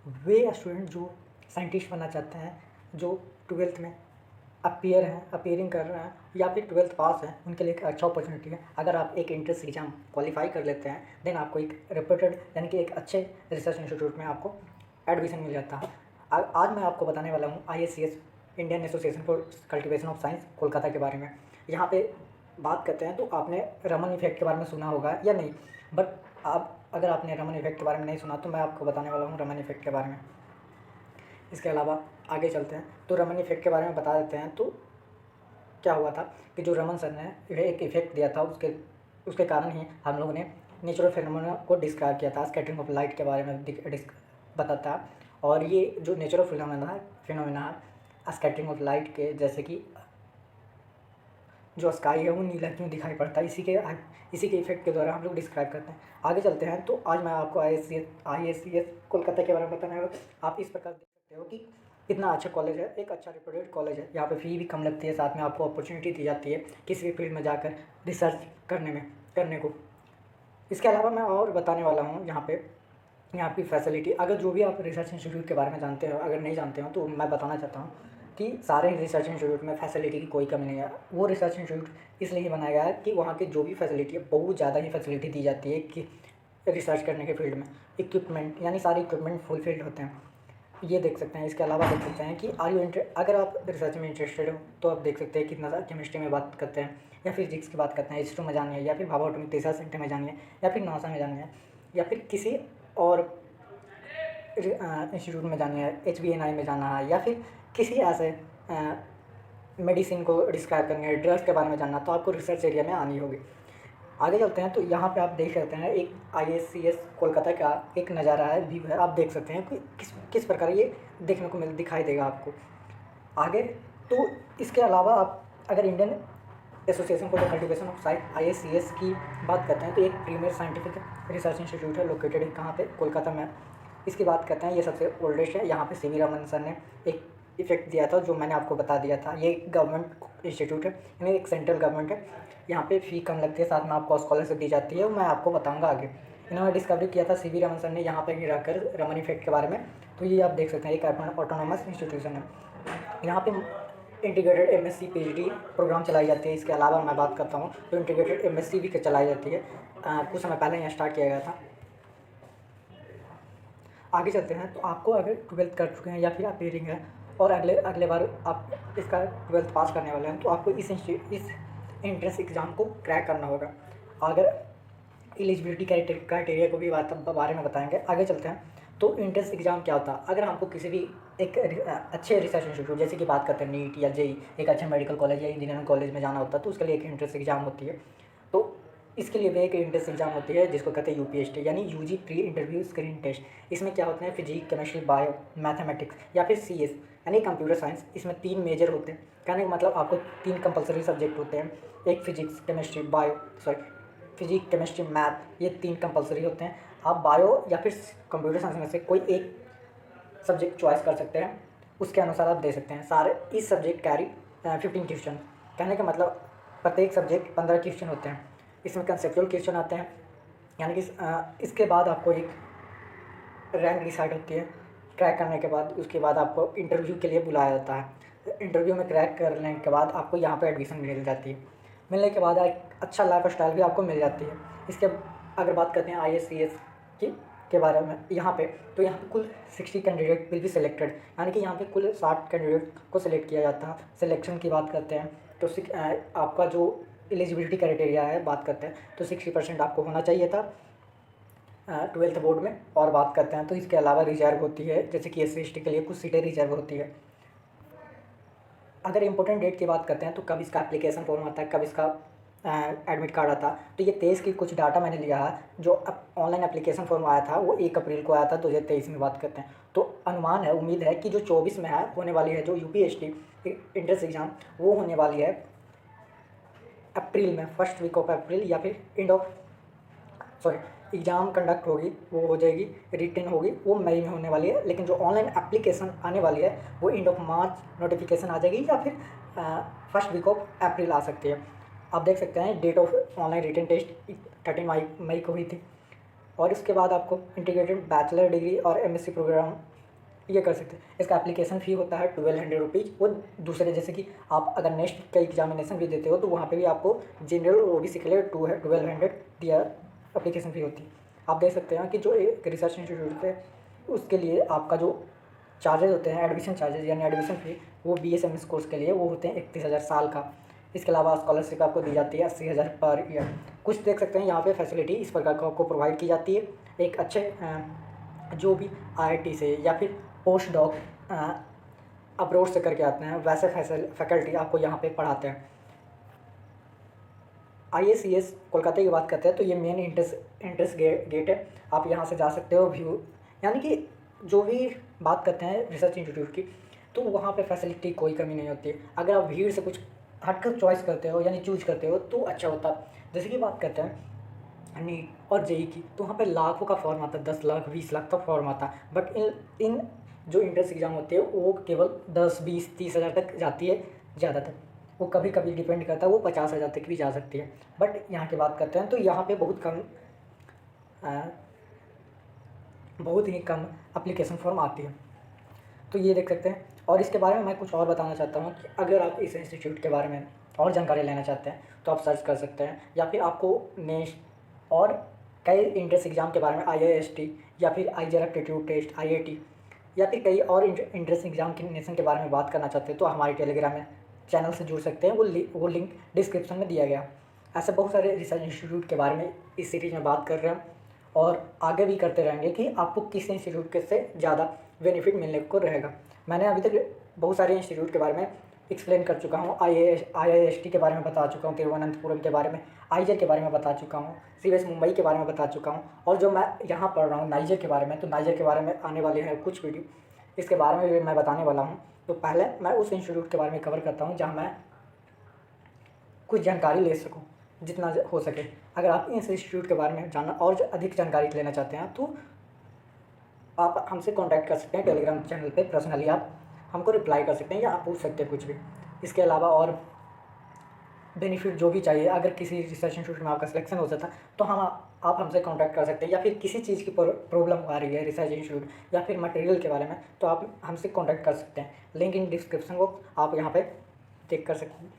वे student जो scientist बनना चाहते हैं, जो ट्वेल्थ में अपीयरिंग कर रहे हैं या फिर ट्वेल्थ पास है, उनके लिए एक अच्छा अपॉर्चुनिटी है। अगर आप एक एंट्रेंस एग्ज़ाम क्वालिफाई कर लेते हैं, देन आपको एक रेप्यूटेड यानी कि एक अच्छे रिसर्च इंस्टीट्यूट में आपको एडमिशन मिल जाता है। आज मैं आपको बताने वाला हूँ ISCS, Indian association for cultivation of science, Kolkata के बारे में। यहाँ पे बात करते हैं तो आपने रमन इफेक्ट के बारे में सुना होगा या नहीं, बट आप अगर आपने रमन इफेक्ट के बारे में नहीं सुना तो मैं आपको बताने वाला हूँ रमन इफेक्ट के बारे में। इसके अलावा आगे चलते हैं तो रमन इफेक्ट के बारे में बता देते हैं। तो क्या हुआ था कि जो रमन सर ने एक इफेक्ट दिया था, उसके कारण ही हम लोगों ने नेचुरल फिनोमेना को डिस्क्राइब किया था। स्कैटरिंग ऑफ लाइट के बारे में बताता है। और ये जो नेचुरल फिनोमेना है स्कैटरिंग ऑफ लाइट के, जैसे कि जो स्काई है वो नीला क्यों दिखाई पड़ता है, इसी के इफेक्ट के द्वारा हम लोग डिस्क्राइब करते हैं। आगे चलते हैं तो आज मैं आपको ISCS कोलकाता के बारे में बताने वाला हूँ। आप इस प्रकार देख सकते हो कि कितना अच्छा कॉलेज है, एक अच्छा रेप्यूटेड कॉलेज है। यहाँ पे फ़ी भी कम लगती है, साथ में आपको अपॉर्चुनिटी दी जाती है किसी भी फील्ड में जाकर रिसर्च करने को। इसके अलावा मैं और बताने वाला हूँ यहाँ की फैसिलिटी। अगर जो भी आप रिसर्च इंस्टीट्यूट के बारे में जानते हो, अगर नहीं जानते हो तो मैं बताना चाहता हूँ कि सारे रिसर्च इंस्टीट्यूट में फैसिलिटी की कोई कमी नहीं है। वो रिसर्च इंस्टीट्यूट इसलिए बनाया गया है कि वहाँ की जो भी फैसिलिटी है, बहुत ज़्यादा ही फैसिलिटी दी जाती है कि रिसर्च करने के फील्ड में इक्विपमेंट यानी सारे इक्विपमेंट फुलफिल्ड होते हैं। ये देख सकते हैं। इसके अलावा देख सकते हैं कि अगर आप रिसर्च में इंटरेस्टेड हो तो आप देख सकते हैं कितना केमिस्ट्री में बात करते हैं या फिजिक्स की बात करते हैं, ISRO में जानिए या फिर भाभा एटॉमिक रिसर्च सेंटर में जानिए या फिर नासा में जानिए या फिर किसी और इंस्टीट्यूट में जानिए, HBNI में जाना है या फिर किसी ऐसे मेडिसिन को डिस्क्राइब करनी है, ड्रग्स के बारे में जानना, तो आपको रिसर्च एरिया में आनी होगी। आगे चलते हैं तो यहाँ पे आप देख सकते हैं एक ISCS कोलकाता का एक नज़ारा है, व्यू है। आप देख सकते हैं कि किस प्रकार ये देखने को दिखाई देगा आपको आगे। तो इसके अलावा आप अगर Indian association for the cultivation of science ISCS की बात करते हैं तो एक प्रीमियर साइंटिफिक रिसर्च इंस्टीट्यूट है, लोकेटेड है कहाँ पे, कोलकाता में। इसकी बात करते हैं, ये सबसे ओल्डेस्ट है। यहाँ पे CV रमन सर ने एक इफेक्ट दिया था जो मैंने आपको बता दिया था। ये गवर्नमेंट इंस्टीट्यूट है, यानी एक सेंट्रल गवर्नमेंट है। यहाँ पे फ़ी कम लगती है, साथ में आपको स्कॉलरशिप दी जाती है, मैं आपको बताऊँगा आगे। इन्होंने डिस्कवरी किया था CV रमन सर ने यहाँ पर ही रहकर रमन इफेक्ट के बारे में। तो ये आप देख सकते हैं एक ऑटोनोमस इंस्टीट्यूशन है। यहाँ पे इंटीग्रेटेड MSc PhD प्रोग्राम चलाई जाती है। इसके अलावा मैं बात करता हूँ तो इंटीग्रेटेड MSc भी चलाई जाती है, कुछ समय पहले यहाँ स्टार्ट किया गया था। आगे चलते हैं तो आपको अगर ट्वेल्थ कर चुके हैं या फिर आप पेयरिंग है और अगले बार आप इसका ट्वेल्थ पास करने वाले हैं तो आपको इस एंट्रेंस एग्ज़ाम को क्रैक करना होगा। अगर एलिजिबिलिटी क्राइटेरिया को भी बारे में बताएंगे। आगे चलते हैं तो एंट्रेंस एग्ज़ाम क्या होता है। अगर हमको किसी भी एक अच्छे रिसर्च इंस्टीट्यूट, जैसे कि बात करते हैं नीट या JEE, एक अच्छे मेडिकल कॉलेज या इंजीनियरिंग कॉलेज में जाना होता है तो उसके लिए एक एंट्रेंस एग्ज़ाम होती है। तो इसके लिए भी एक एंट्रेंस एग्ज़ाम होती है जिसको कहते हैं UPST, यानी UG pre interview screen test. इसमें क्या होते हैं, फिजिक्स, केमिस्ट्री, बायो, मैथमेटिक्स या फिर CS यानी कंप्यूटर साइंस। इसमें 3 मेजर होते हैं। कहने का मतलब आपको 3 कंपलसरी सब्जेक्ट होते हैं, एक फिजिक्स, केमिस्ट्री, मैथ, ये 3 कंपलसरी होते हैं। आप बायो या फिर कंप्यूटर साइंस में से कोई एक सब्जेक्ट चॉइस कर सकते हैं, उसके अनुसार आप दे सकते हैं। सारे इस सब्जेक्ट कैरी 15 क्वेश्चन। कहने का मतलब प्रत्येक सब्जेक्ट 15 क्वेश्चन होते हैं। इसमें कंसेप्चुअल क्वेश्चन आते हैं, यानी कि इसके बाद आपको एक रैंक डिसाइड होती है क्रैक करने के बाद। उसके बाद आपको इंटरव्यू के लिए बुलाया जाता है। इंटरव्यू में क्रैक करने के बाद आपको यहाँ पर एडमिशन मिल जाती है। मिलने के बाद एक अच्छा लाइफ स्टाइल भी आपको मिल जाती है। इसके अगर बात करते हैं ISCS के बारे में यहाँ पे, तो यहाँ पे कुल 60 कैंडिडेट विल बी सिलेक्टेड, यानी कि यहाँ पे कुल 60 कैंडिडेट को सिलेक्ट किया जाता है। सिलेक्शन की बात करते हैं तो आपका जो एलिजिबिलिटी क्राइटेरिया है बात करते हैं तो 60% आपको होना चाहिए था ट्वेल्थ बोर्ड में। और बात करते हैं तो इसके अलावा रिजर्व होती है, जैसे कि SC/ST के लिए कुछ सीटें रिजर्व होती है। अगर इम्पोर्टेंट डेट की बात करते हैं तो कब इसका एप्लीकेशन फॉर्म आता है, कब इसका एडमिट कार्ड आता है, तो ये 23 की कुछ डाटा मैंने लिया है। जो ऑनलाइन एप्लीकेशन फॉर्म आया था वो 1 अप्रैल को आया था 2023 में बात करते हैं। तो अनुमान है, उम्मीद है कि जो 24 में है होने वाली है, जो UPST एंट्रेंस एग्ज़ाम, वो होने वाली है अप्रैल में, फर्स्ट वीक ऑफ अप्रैल या फिर एग्ज़ाम कंडक्ट होगी, वो हो जाएगी, रिटन होगी, वो मई में होने वाली है। लेकिन जो ऑनलाइन एप्लीकेशन आने वाली है वो एंड ऑफ मार्च नोटिफिकेशन आ जाएगी या फिर फर्स्ट वीक ऑफ अप्रैल आ सकती है। आप देख सकते हैं date of online written test 13 मई को हुई थी। और इसके बाद आपको इंटीग्रेटेड बैचलर डिग्री और MSc प्रोग्राम ये कर सकते हैं। इसका एप्लीकेशन फ़ी होता है 1200 रुपीज़। वो दूसरे जैसे कि आप अगर नेक्स्ट का एग्जामिनेशन भी देते हो तो वहाँ पे भी आपको जनरल और ओबीसी के लिए 1200 दिया एप्लीकेशन फ़ी होती है। आप देख सकते हैं कि जो एक रिसर्च इंस्टीट्यूट है उसके लिए आपका जो चार्जेज होते हैं, एडमिशन चार्जेज यानी एडमिशन फ़ी, वो BSMS कोर्स के लिए वो होते हैं 31,000 साल का। इसके अलावा स्कॉलरशिप आपको दी जाती है 80,000 पर ईयर। कुछ देख सकते हैं यहाँ पे फैसिलिटी इस प्रकार को आपको प्रोवाइड की जाती है। एक अच्छे जो भी IIT से या फिर पोस्ट डॉक अब्रोड से करके आते हैं वैसे फैकल्टी आपको यहाँ पे पढ़ाते हैं। IACS कोलकाता की बात करते हैं तो ये मेन एंट्रेंस गेट है। आप यहाँ से जा सकते हो। व्यू यानी कि जो भी बात करते हैं रिसर्च इंस्टीट्यूट की, तो वहाँ पे फैसिलिटी कोई कमी नहीं होती। अगर आप भीड़ से कुछ हटकर चॉइस करते हो यानी चूज करते हो तो अच्छा होता। जैसे कि बात करते हैं नीट और JEE की, तो वहाँ पे लाखों का फॉर्म आता है, 10 लाख 20 लाख तक फॉर्म आता है। बट इन जो एंट्रेंस एग्ज़ाम होती है वो केवल 10 20 30 हज़ार तक जाती है ज़्यादातर। वो कभी कभी डिपेंड करता है, वो 50,000 तक भी जा सकती है। बट यहाँ की बात करते हैं तो यहाँ पे बहुत ही कम एप्लीकेशन फॉर्म आती है। तो ये देख सकते हैं। और इसके बारे में मैं कुछ और बताना चाहता हूँ कि अगर आप इस इंस्टीट्यूट के बारे में और जानकारी लेना चाहते हैं तो आप सर्च कर सकते हैं, या फिर आपको नेक्स्ट और कई एंट्रेंस एग्ज़ाम के बारे में IIST या फिर IJR एप्टीट्यूड टेस्ट IIT या फिर कई और एंट्रेंस एग्जामिनेशन के बारे में बात करना चाहते हैं तो हमारे टेलीग्राम चैनल से जुड़ सकते हैं। वो लिंक डिस्क्रिप्शन में दिया गया। ऐसे बहुत सारे रिसर्च इंस्टीट्यूट के बारे में इस सीरीज़ में बात कर रहे हैं और आगे भी करते रहेंगे कि आपको किस इंस्टीट्यूट के से ज़्यादा बेनिफिट मिलने को रहेगा। मैंने अभी तक बहुत सारे इंस्टीट्यूट के बारे में एक्सप्लेन कर चुका हूँ। IIST के बारे में बता चुका हूँ, तिरुवनंतपुरम के बारे में, IJR के बारे में बता चुका हूँ, CBS मुंबई के बारे में बता चुका हूँ। और जो मैं यहाँ पढ़ रहा हूँ नाइजर के बारे में, तो नाइजर के बारे में आने वाले हैं कुछ वीडियो, इसके बारे में भी मैं बताने वाला हूँ। तो पहले मैं उस इंस्टीट्यूट के बारे में कवर करता हूँ जहाँ मैं कुछ जानकारी ले सकूँ जितना हो सके। अगर आप इस इंस्टीट्यूट के बारे में जानना और अधिक जानकारी लेना चाहते हैं तो आप हमसे कांटेक्ट कर सकते हैं टेलीग्राम चैनल पे। पर्सनली आप हमको रिप्लाई कर सकते हैं या आप पूछ सकते हैं कुछ भी। इसके अलावा और बेनिफिट जो भी चाहिए, अगर किसी रिसर्च इंस्टीट्यूट में आपका सिलेक्शन हो जाता तो आप हमसे कांटेक्ट कर सकते हैं। या फिर किसी चीज़ की प्रॉब्लम आ रही है रिसर्च इंस्टीट्यूट या फिर मटेरियल के बारे में, तो आप हमसे कांटेक्ट कर सकते हैं। लिंक इन डिस्क्रिप्शन को आप यहाँ पे चेक कर सकते हैं।